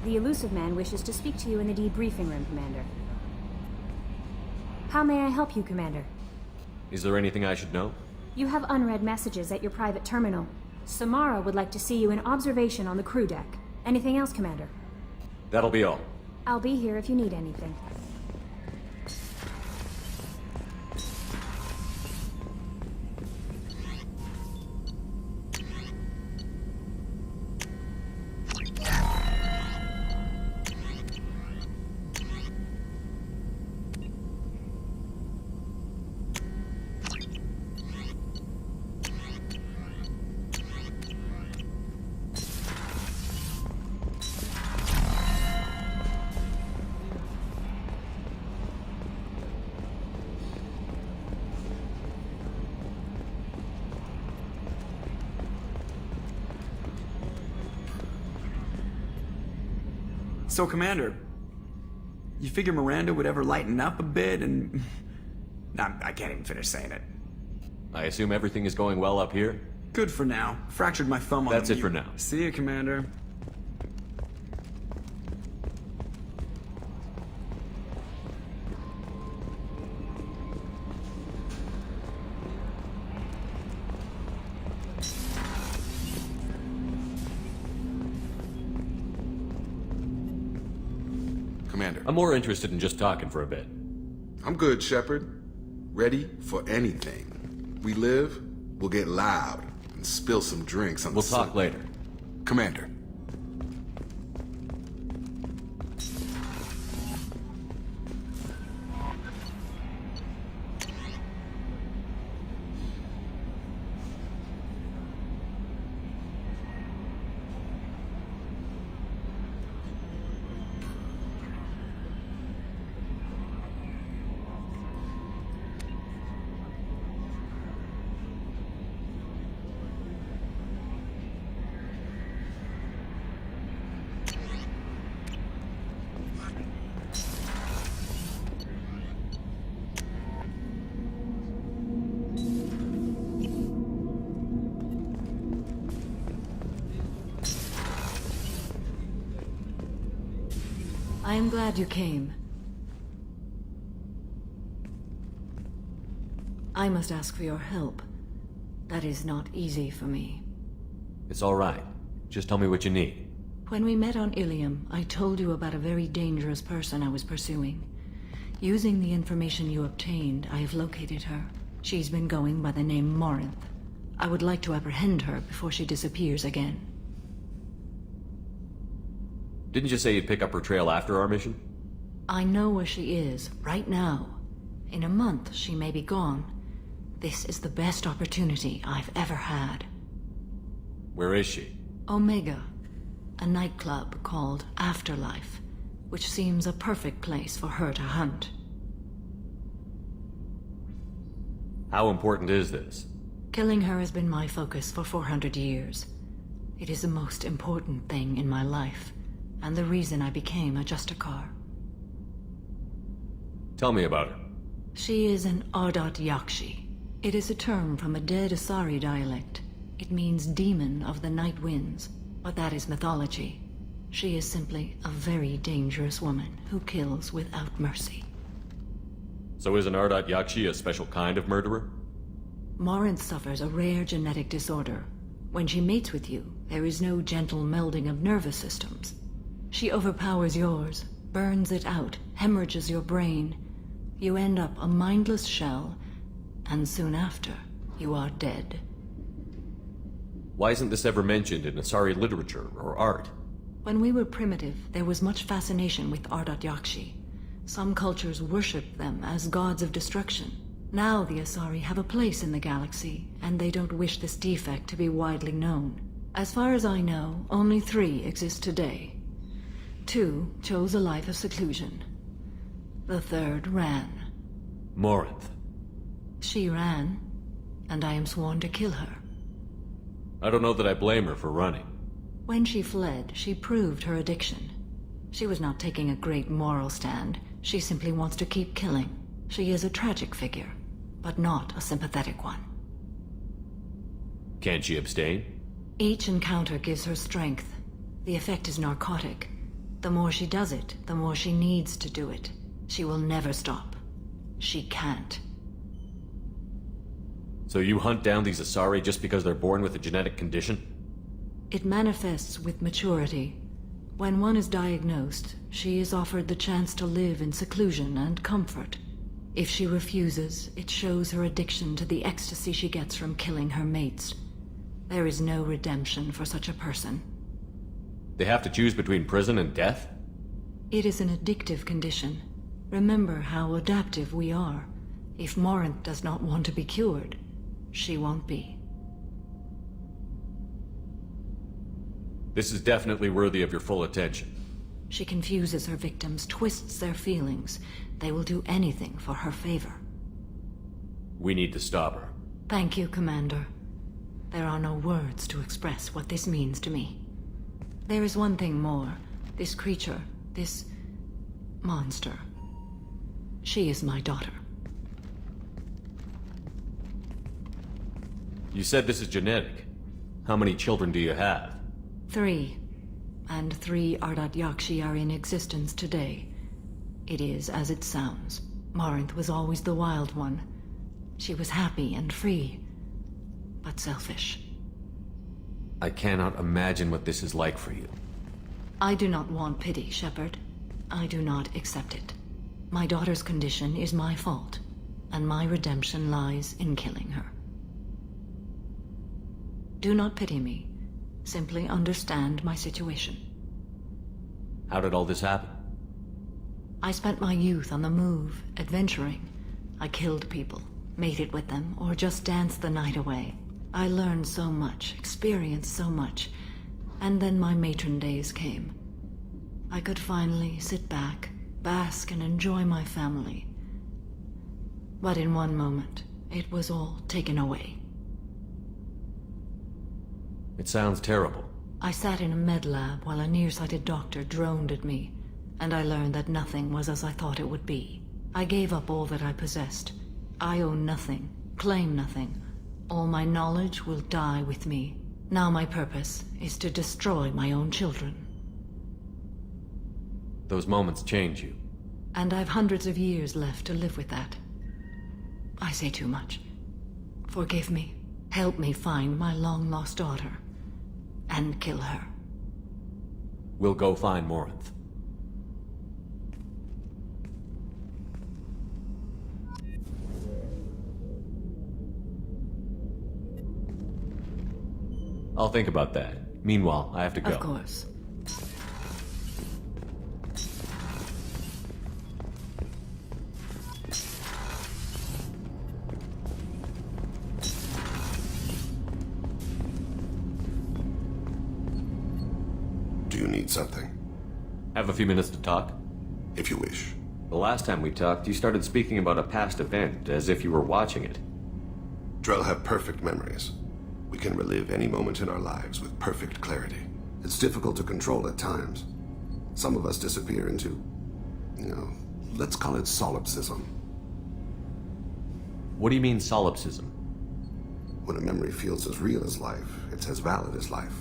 The elusive man wishes to speak to you in the debriefing room, Commander. How may I help you, Commander? Is there anything I should know? You have unread messages at your private terminal. Samara would like to see you in observation on the crew deck. Anything else, Commander? That'll be all. I'll be here if you need anything. So, Commander, you figure Miranda would ever lighten up a bit and... I can't even finish saying it. I assume everything is going well up here? Good for now. Fractured my thumb on That's the it for now. See you, Commander. Commander. I'm more interested in just talking for a bit. I'm good, Shepard. Ready for anything. We live, we'll get loud, and spill some drinks on We'll talk later. Commander. I am glad you came. I must ask for your help. That is not easy for me. It's all right. Just tell me what you need. When we met on Ilium, I told you about a very dangerous person I was pursuing. Using the information you obtained, I have located her. She's been going by the name Morinth. I would like to apprehend her before she disappears again. Didn't you say you'd pick up her trail after our mission? I know where she is, right now. In a month, she may be gone. This is the best opportunity I've ever had. Where is she? Omega, a nightclub called Afterlife, which seems a perfect place for her to hunt. How important is this? Killing her has been my focus for 400 years. It is the most important thing in my life, and the reason I became a Justicar. Tell me about her. She is an Ardat Yakshi. It is a term from a dead Asari dialect. It means demon of the night winds, but that is mythology. She is simply a very dangerous woman who kills without mercy. So is an Ardat Yakshi a special kind of murderer? Morinth suffers a rare genetic disorder. When she mates with you, there is no gentle melding of nervous systems. She overpowers yours, burns it out, hemorrhages your brain. You end up a mindless shell, and soon after, you are dead. Why isn't this ever mentioned in Asari literature or art? When we were primitive, there was much fascination with Ardat Yakshi. Some cultures worshipped them as gods of destruction. Now the Asari have a place in the galaxy, and they don't wish this defect to be widely known. As far as I know, only 3 exist today. 2 chose a life of seclusion. The 3rd ran. Morinth. She ran, and I am sworn to kill her. I don't know that I blame her for running. When she fled, she proved her addiction. She was not taking a great moral stand. She simply wants to keep killing. She is a tragic figure, but not a sympathetic one. Can't she abstain? Each encounter gives her strength. The effect is narcotic. The more she does it, the more she needs to do it. She will never stop. She can't. So you hunt down these Asari just because they're born with a genetic condition? It manifests with maturity. When one is diagnosed, she is offered the chance to live in seclusion and comfort. If she refuses, it shows her addiction to the ecstasy she gets from killing her mates. There is no redemption for such a person. They have to choose between prison and death? It is an addictive condition. Remember how adaptive we are. If Morinth does not want to be cured, she won't be. This is definitely worthy of your full attention. She confuses her victims, twists their feelings. They will do anything for her favor. We need to stop her. Thank you, Commander. There are no words to express what this means to me. There is one thing more. This creature, this monster. She is my daughter. You said this is genetic. How many children do you have? 3. And 3 Ardat Yakshi are in existence today. It is as it sounds. Morinth was always the wild one. She was happy and free, but selfish. I cannot imagine what this is like for you. I do not want pity, Shepard. I do not accept it. My daughter's condition is my fault, and my redemption lies in killing her. Do not pity me. Simply understand my situation. How did all this happen? I spent my youth on the move, adventuring. I killed people, mated with them, or just danced the night away. I learned so much, experienced so much, and then my matron days came. I could finally sit back, bask and enjoy my family. But in one moment, it was all taken away. It sounds terrible. I sat in a med lab while a nearsighted doctor droned at me, and I learned that nothing was as I thought it would be. I gave up all that I possessed. I own nothing, claim nothing. All my knowledge will die with me. Now my purpose is to destroy my own children. Those moments change you. And I've hundreds of years left to live with that. I say too much. Forgive me. Help me find my long-lost daughter. And kill her. We'll go find Morinth. I'll think about that. Meanwhile, I have to go. Of course. Do you need something? Have a few minutes to talk? If you wish. The last time we talked, you started speaking about a past event, as if you were watching it. Drell have perfect memories. We can relive any moment in our lives with perfect clarity. It's difficult to control at times. Some of us disappear into, let's call it solipsism. What do you mean, solipsism? When a memory feels as real as life, it's as valid as life.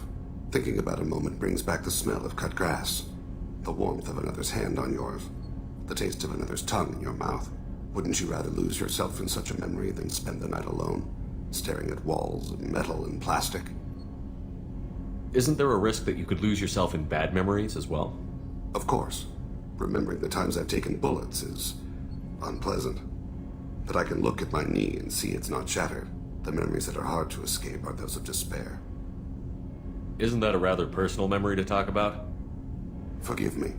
Thinking about a moment brings back the smell of cut grass, the warmth of another's hand on yours, the taste of another's tongue in your mouth. Wouldn't you rather lose yourself in such a memory than spend the night alone, staring at walls of metal and plastic? Isn't there a risk that you could lose yourself in bad memories as well? Of course. Remembering the times I've taken bullets is unpleasant. But I can look at my knee and see it's not shattered. The memories that are hard to escape are those of despair. Isn't that a rather personal memory to talk about? Forgive me.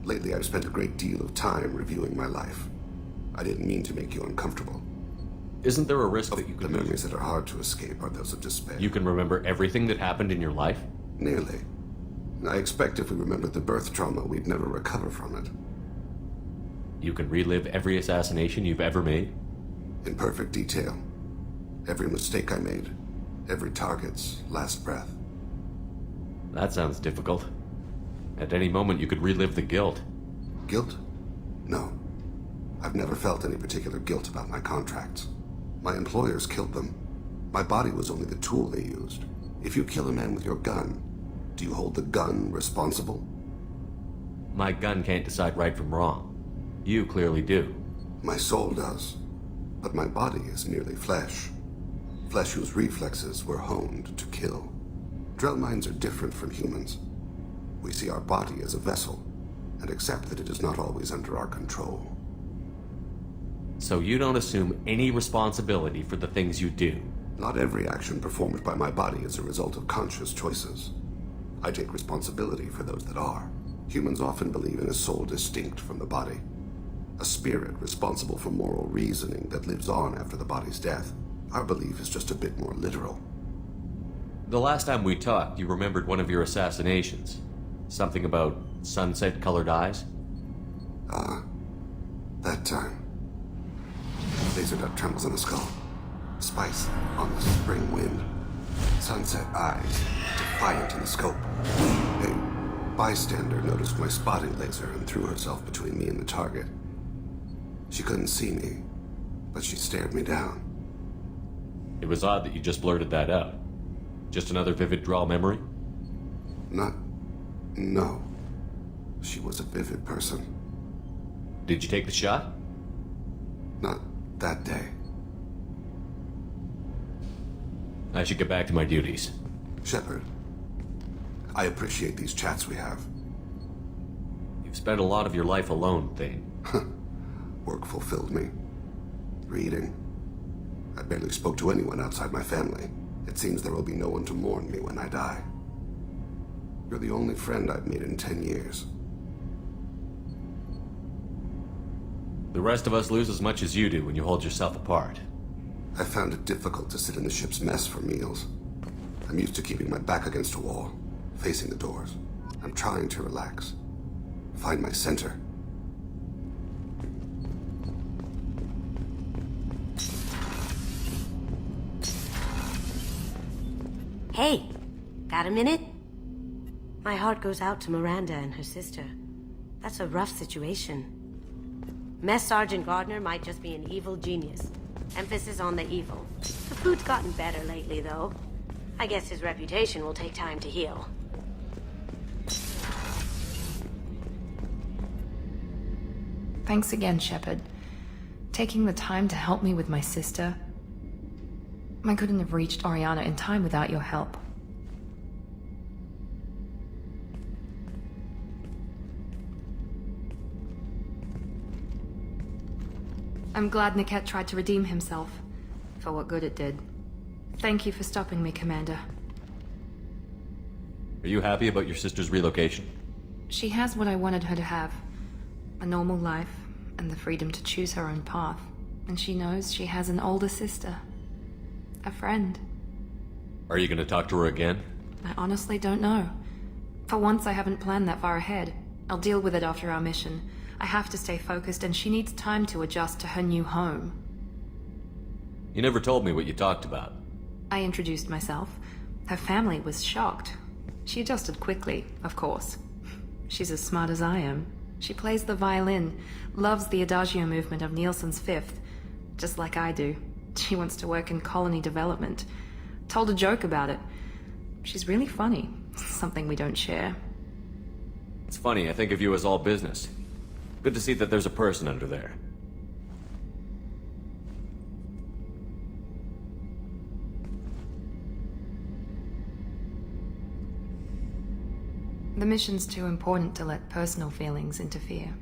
Lately I've spent a great deal of time reviewing my life. I didn't mean to make you uncomfortable. Isn't there a risk that you could The memories that are hard to escape are those of despair. You can remember everything that happened in your life? Nearly. I expect if we remembered the birth trauma, we'd never recover from it. You can relive every assassination you've ever made? In perfect detail. Every mistake I made. Every target's last breath. That sounds difficult. At any moment you could relive the guilt. Guilt? No. I've never felt any particular guilt about my contracts. My employers killed them. My body was only the tool they used. If you kill a man with your gun, do you hold the gun responsible? My gun can't decide right from wrong. You clearly do. My soul does, but my body is merely flesh. Flesh whose reflexes were honed to kill. Drell minds are different from humans. We see our body as a vessel, and accept that it is not always under our control. So you don't assume any responsibility for the things you do? Not every action performed by my body is a result of conscious choices. I take responsibility for those that are. Humans often believe in a soul distinct from the body. A spirit responsible for moral reasoning that lives on after the body's death. Our belief is just a bit more literal. The last time we talked, you remembered one of your assassinations. Something about sunset-colored eyes? That time. Laser dot trembles in the skull. Spice on the spring wind. Sunset eyes, defiant in the scope. A bystander noticed my spotting laser and threw herself between me and the target. She couldn't see me, but she stared me down. It was odd that you just blurted that out. Just another vivid draw memory? No. She was a vivid person. Did you take the shot? Not that day. I should get back to my duties. Shepard, I appreciate these chats we have. You've spent a lot of your life alone, Thane. Work fulfilled me. Reading. I barely spoke to anyone outside my family. It seems there will be no one to mourn me when I die. You're the only friend I've made in 10 years. The rest of us lose as much as you do when you hold yourself apart. I found it difficult to sit in the ship's mess for meals. I'm used to keeping my back against a wall, facing the doors. I'm trying to relax. Find my center. Hey, got a minute? My heart goes out to Miranda and her sister. That's a rough situation. Mess Sergeant Gardner might just be an evil genius. Emphasis on the evil. The food's gotten better lately, though. I guess his reputation will take time to heal. Thanks again, Shepard. Taking the time to help me with my sister. I couldn't have reached Oriana in time without your help. I'm glad Niket tried to redeem himself, for what good it did. Thank you for stopping me, Commander. Are you happy about your sister's relocation? She has what I wanted her to have. A normal life, and the freedom to choose her own path. And she knows she has an older sister. A friend. Are you going to talk to her again? I honestly don't know. For once, I haven't planned that far ahead. I'll deal with it after our mission. I have to stay focused, and she needs time to adjust to her new home. You never told me what you talked about. I introduced myself. Her family was shocked. She adjusted quickly, of course. She's as smart as I am. She plays the violin, loves the adagio movement of Nielsen's Fifth, just like I do. She wants to work in colony development. Told a joke about it. She's really funny. Something we don't share. It's funny, I think of you as all business. Good to see that there's a person under there. The mission's too important to let personal feelings interfere.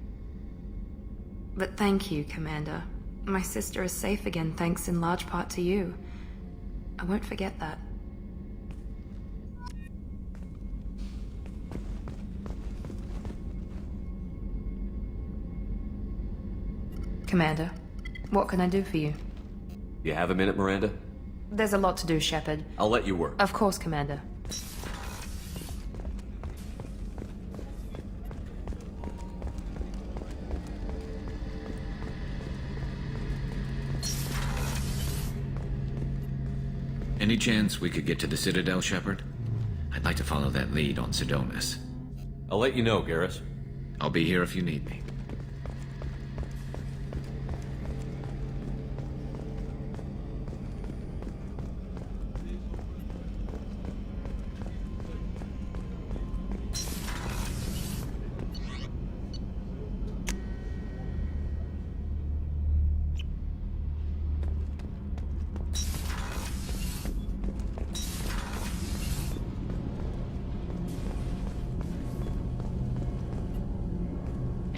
But thank you, Commander. My sister is safe again thanks in large part to you. I won't forget that. Commander, what can I do for you? You have a minute, Miranda? There's a lot to do, Shepard. I'll let you work. Of course, Commander. Any chance we could get to the Citadel, Shepard? I'd like to follow that lead on Sidonis. I'll let you know, Garrus. I'll be here if you need me.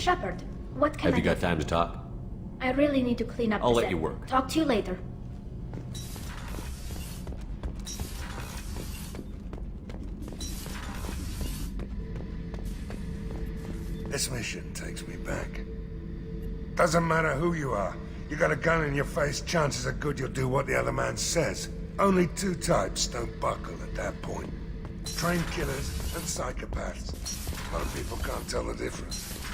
Shepard, what can Have I you do? got time to talk? I really need to clean up I'll this let you area. work. Talk to you later. This mission takes me back. Doesn't matter who you are. You got a gun in your face, chances are good you'll do what the other man says. Only two types don't buckle at that point. Trained killers and psychopaths. A lot of people can't tell the difference.